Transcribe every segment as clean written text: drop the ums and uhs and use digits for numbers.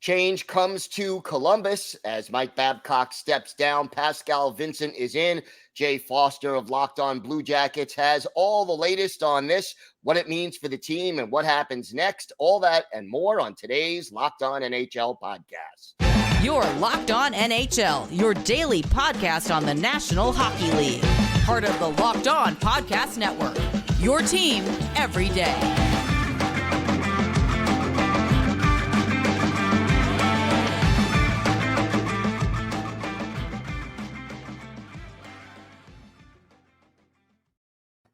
Change comes to Columbus as Mike Babcock steps down. Pascal Vincent is in. Jay Forster of Locked On Blue Jackets has all the latest on this, what it means for the team and what happens next. All that and more on today's Locked On NHL podcast. You're Locked On NHL, your daily podcast on the National Hockey League. Part of the Locked On Podcast Network, your team every day.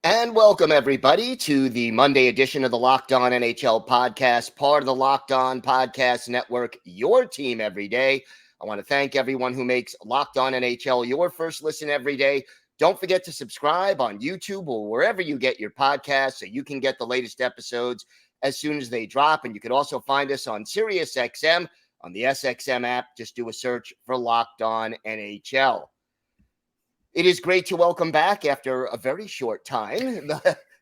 And welcome, everybody, to the Monday edition of the Locked On NHL podcast, part of the Locked On Podcast Network, your team every day. I want to thank everyone who makes Locked On NHL your first listen every day. Don't forget to subscribe on YouTube or wherever you get your podcasts so you can get the latest episodes as soon as they drop. And you can also find us on SiriusXM on the SXM app. Just do a search for Locked On NHL. It is great to welcome back after a very short time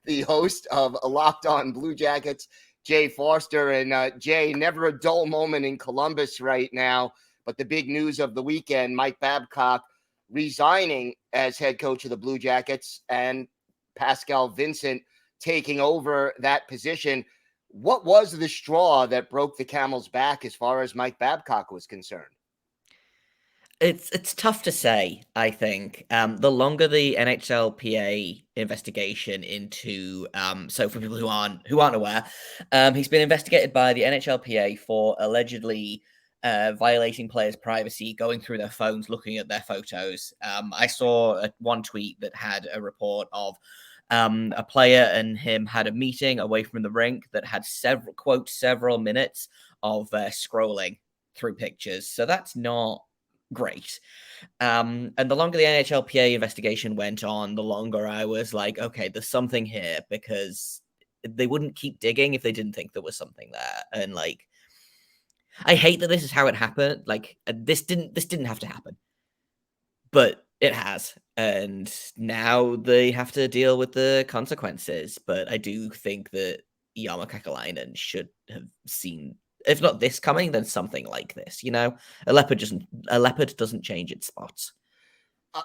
the host of Locked On Blue Jackets, Jay Forster. And Jay, never a dull moment in Columbus right now. But the big news of the weekend, Mike Babcock resigning as head coach of the Blue Jackets and Pascal Vincent taking over that position. What was the straw that broke the camel's back as far as Mike Babcock was concerned? It's tough to say, I think. The longer the NHLPA investigation into so for people who aren't aware, he's been investigated by the NHLPA for allegedly violating players' privacy, going through their phones, looking at their photos. I saw one tweet that had a report of a player and him had a meeting away from the rink that had several minutes of scrolling through pictures. So that's not great. And the longer the NHLPA investigation went on, the longer I was like, okay, there's something here, because they wouldn't keep digging if they didn't think there was something there. And like, I hate that this is how it happened. Like, this didn't have to happen, but it has. And now they have to deal with the consequences. But I do think that Jarmo Kekalainen should have seen, if not this coming, then something like this. You know, a leopard doesn't change its spots.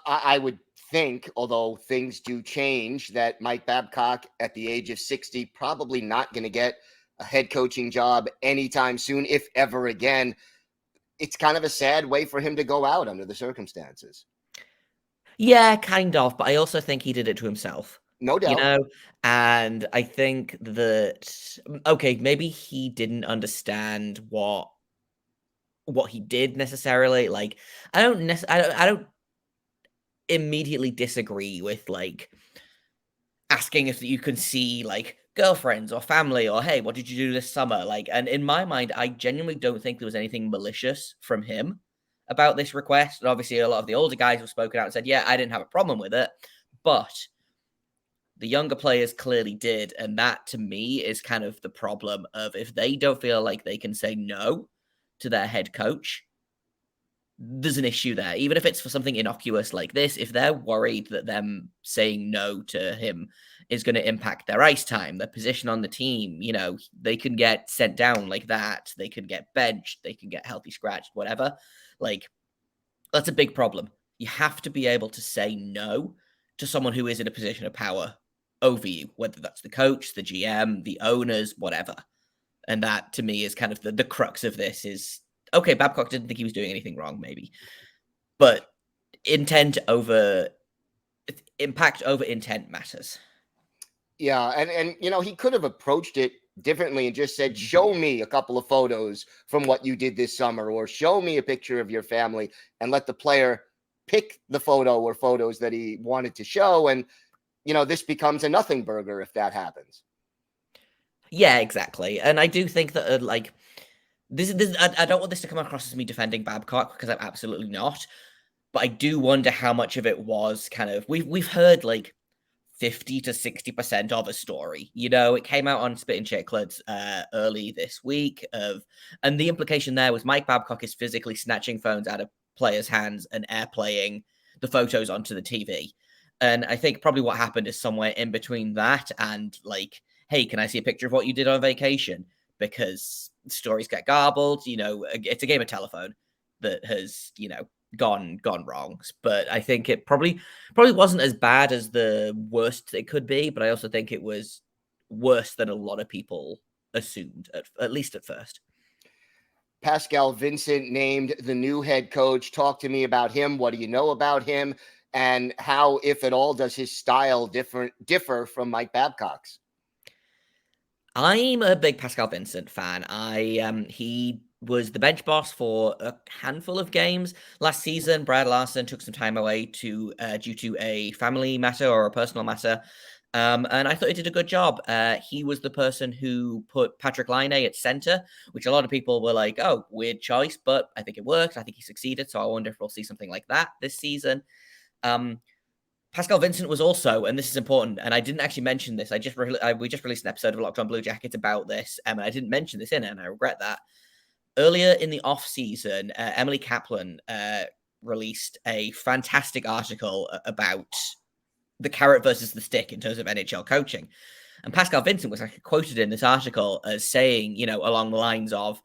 I would think, although things do change, that Mike Babcock at the age of 60 probably not going to get a head coaching job anytime soon, if ever again. It's kind of a sad way for him to go out under the circumstances. Yeah, kind of. But I also think he did it to himself. No doubt. You know, and I think that, okay, maybe he didn't understand what he did necessarily. Like, I don't immediately disagree with like asking if you can see like girlfriends or family or, hey, what did you do this summer? Like, and in my mind, I genuinely don't think there was anything malicious from him about this request. And obviously a lot of the older guys have spoken out and said, yeah, I didn't have a problem with it, but the younger players clearly did. And that, to me, is kind of the problem of if they don't feel like they can say no to their head coach, there's an issue there. Even if it's for something innocuous like this, if they're worried that them saying no to him is going to impact their ice time, their position on the team, you know, they can get sent down like that. They can get benched. They can get healthy scratched, whatever. Like, that's a big problem. You have to be able to say no to someone who is in a position of power over you, whether that's the coach, the GM, the owners, whatever. And that, to me, is kind of the crux of this is, okay, Babcock didn't think he was doing anything wrong, maybe. But impact over intent matters. Yeah, and you know, he could have approached it differently and just said, show me a couple of photos from what you did this summer, or show me a picture of your family, and let the player pick the photo or photos that he wanted to show. And you know, this becomes a nothing burger if that happens. Yeah, exactly. And I do think that, like, I don't want this to come across as me defending Babcock, because I'm absolutely not. But I do wonder how much of it was kind of, we've heard like 50 to 60% of a story. You know, it came out on Spit and Chicklets early this week and the implication there was Mike Babcock is physically snatching phones out of players' hands and airplaying the photos onto the TV. And I think probably what happened is somewhere in between that and like, hey, can I see a picture of what you did on vacation? because stories get garbled. It's a game of telephone that has, gone wrong. But I think it probably wasn't as bad as the worst it could be, but I also think it was worse than a lot of people assumed, at least at first. Pascal Vincent named the new head coach. Talk to me about him. What do you know about him? And how, if at all, does his style differ from Mike Babcock's? I'm a big Pascal Vincent fan. He was the bench boss for a handful of games last season. Brad Larson took some time away due to a family matter or a personal matter. And I thought he did a good job. He was the person who put Patrick Laine at center, which a lot of people were like, oh, weird choice, but I think it worked. I think he succeeded. So I wonder if we'll see something like that this season. Pascal Vincent was also, and this is important, and I didn't actually mention this. We just released an episode of Locked On Blue Jackets about this, and I didn't mention this in it, and I regret that. Earlier in the off season, Emily Kaplan released a fantastic article about the carrot versus the stick in terms of NHL coaching, and Pascal Vincent was actually quoted in this article as saying, along the lines of,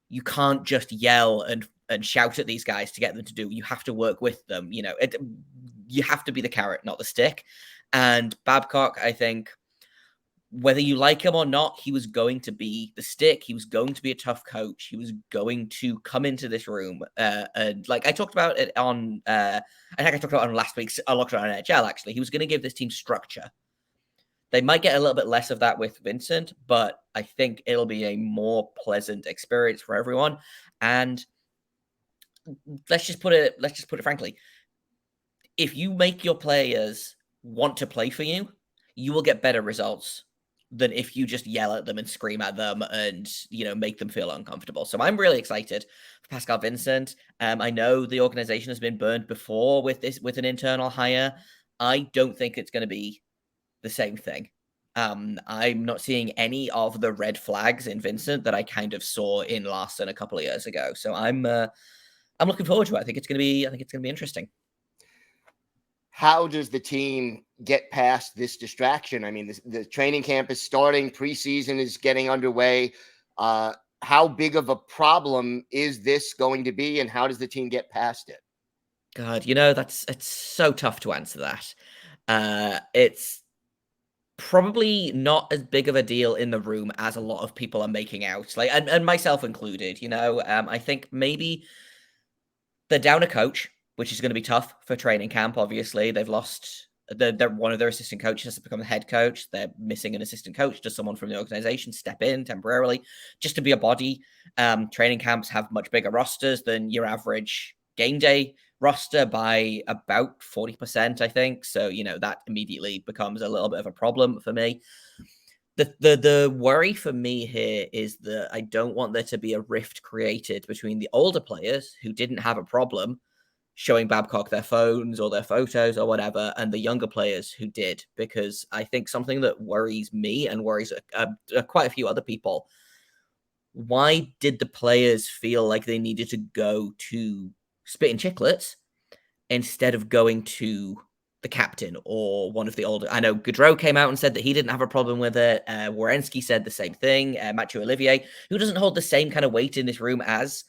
"You can't just yell and shout at these guys to get them to do. You have to work with them. You have to be the carrot, not the stick." And Babcock, I think, whether you like him or not, he was going to be the stick. He was going to be a tough coach. He was going to come into this room. And like I talked about it on, I think I talked about it on last week's Locked On NHL, actually. He was going to give this team structure. They might get a little bit less of that with Vincent, but I think it'll be a more pleasant experience for everyone. And let's just put it frankly. If you make your players want to play for you, you will get better results than if you just yell at them and scream at them and, make them feel uncomfortable. So I'm really excited for Pascal Vincent. I know the organization has been burned before with an internal hire. I don't think it's going to be the same thing. I'm not seeing any of the red flags in Vincent that I kind of saw in Larson a couple of years ago. So I'm looking forward to it. I think it's going to be interesting. How does the team get past this distraction? I mean, the training camp is starting, preseason is getting underway. How big of a problem is this going to be, and how does the team get past it? God, it's so tough to answer that. It's probably not as big of a deal in the room as a lot of people are making out, like, and myself included. I think maybe they're down a coach, which is going to be tough for training camp. Obviously, they've lost one of their assistant coaches has become the head coach. They're missing an assistant coach. Does someone from the organization step in temporarily just to be a body? Training camps have much bigger rosters than your average game day roster by about 40%, I think. So, that immediately becomes a little bit of a problem for me. The worry for me here is that I don't want there to be a rift created between the older players who didn't have a problem showing Babcock their phones or their photos or whatever, and the younger players who did, because I think something that worries me and worries quite a few other people, why did the players feel like they needed to go to Spit and Chicklets instead of going to the captain or one of the older? I know Gaudreau came out and said that he didn't have a problem with it. Werenski said the same thing. Mathieu Olivier, who doesn't hold the same kind of weight in this room as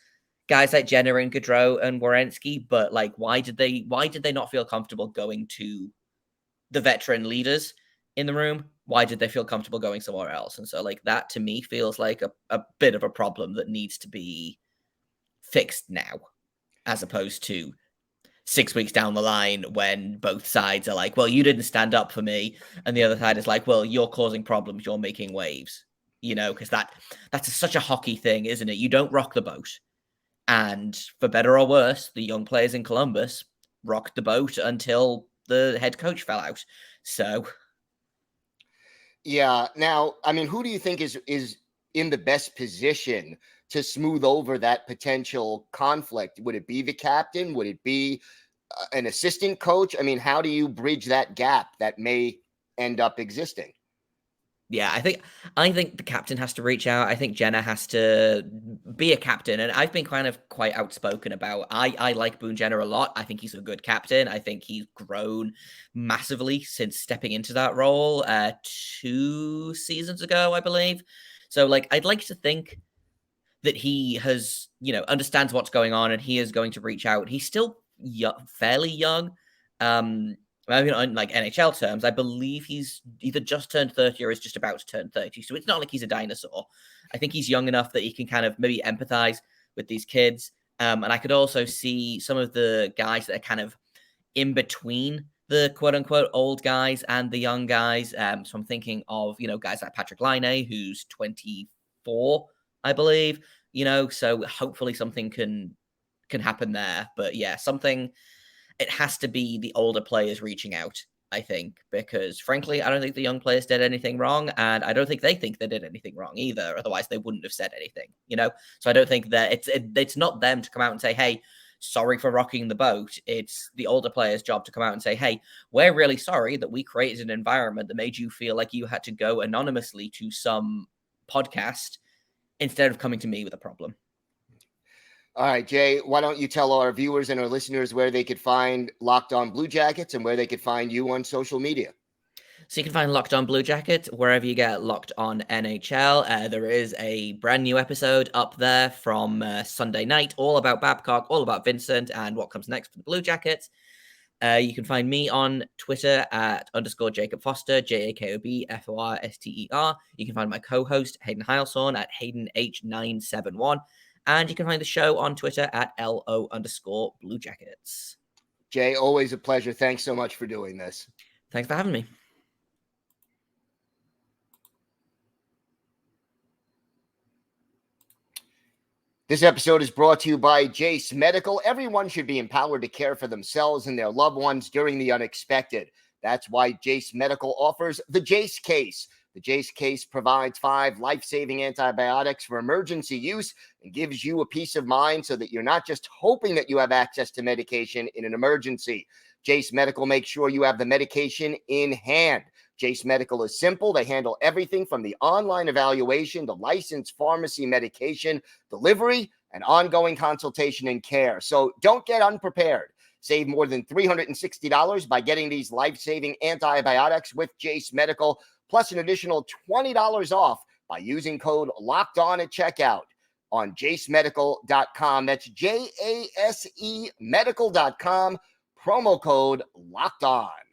guys like Jenner and Gaudreau and Werenski, but like, why did they not feel comfortable going to the veteran leaders in the room? Why did they feel comfortable going somewhere else? And so, like, that to me feels like a bit of a problem that needs to be fixed now, as opposed to 6 weeks down the line when both sides are like, well, you didn't stand up for me, and the other side is like, well, you're causing problems, you're making waves, because that's such a hockey thing, isn't it? You don't rock the boat. And for better or worse, the young players in Columbus rocked the boat until the head coach fell out. So, yeah. Now, I mean, who do you think is in the best position to smooth over that potential conflict? Would it be the captain? Would it be an assistant coach? I mean, how do you bridge that gap that may end up existing? Yeah, I think the captain has to reach out. I think Jenner has to be a captain. And I've been kind of quite outspoken about, I like Boone Jenner a lot. I think he's a good captain. I think he's grown massively since stepping into that role 2 seasons ago, I believe. So like, I'd like to think that he has, understands what's going on and he is going to reach out. He's still fairly young. I mean, in like NHL terms, I believe he's either just turned 30 or is just about to turn 30. So it's not like he's a dinosaur. I think he's young enough that he can kind of maybe empathize with these kids. And I could also see some of the guys that are kind of in between the quote unquote old guys and the young guys. So I'm thinking of, guys like Patrick Laine, who's 24, I believe, so hopefully something can happen there. But yeah, it has to be the older players reaching out, I think, because frankly, I don't think the young players did anything wrong, and I don't think they think they did anything wrong either. Otherwise, they wouldn't have said anything, So I don't think that it's not them to come out and say, hey, sorry for rocking the boat. It's the older players' job to come out and say, hey, we're really sorry that we created an environment that made you feel like you had to go anonymously to some podcast instead of coming to me with a problem. All right, Jay, why don't you tell our viewers and our listeners where they could find Locked On Blue Jackets and where they could find you on social media? So you can find Locked On Blue Jacket wherever you get Locked On NHL. There is a brand new episode up there from Sunday night, all about Babcock, all about Vincent, and what comes next for the Blue Jackets. You can find me on Twitter at _Jacob Forster, JAKOBFORSTER. You can find my co-host, Hayden Heilsorn, at HaydenH971. And you can find the show on Twitter at LO_Blue Jackets. Jay, always a pleasure. Thanks so much for doing this. Thanks for having me. This episode is brought to you by Jase Medical. Everyone should be empowered to care for themselves and their loved ones during the unexpected. That's why Jase Medical offers the Jase Case. The Jase Case provides 5 life-saving antibiotics for emergency use and gives you a peace of mind so that you're not just hoping that you have access to medication in an emergency. Jase Medical makes sure you have the medication in hand. Jase Medical is simple. They handle everything from the online evaluation to licensed pharmacy medication, delivery, and ongoing consultation and care. So don't get unprepared. Save more than $360 by getting these life-saving antibiotics with Jase Medical, plus an additional $20 off by using code LOCKEDON at checkout on jasemedical.com. That's JASE medical.com, promo code LOCKEDON.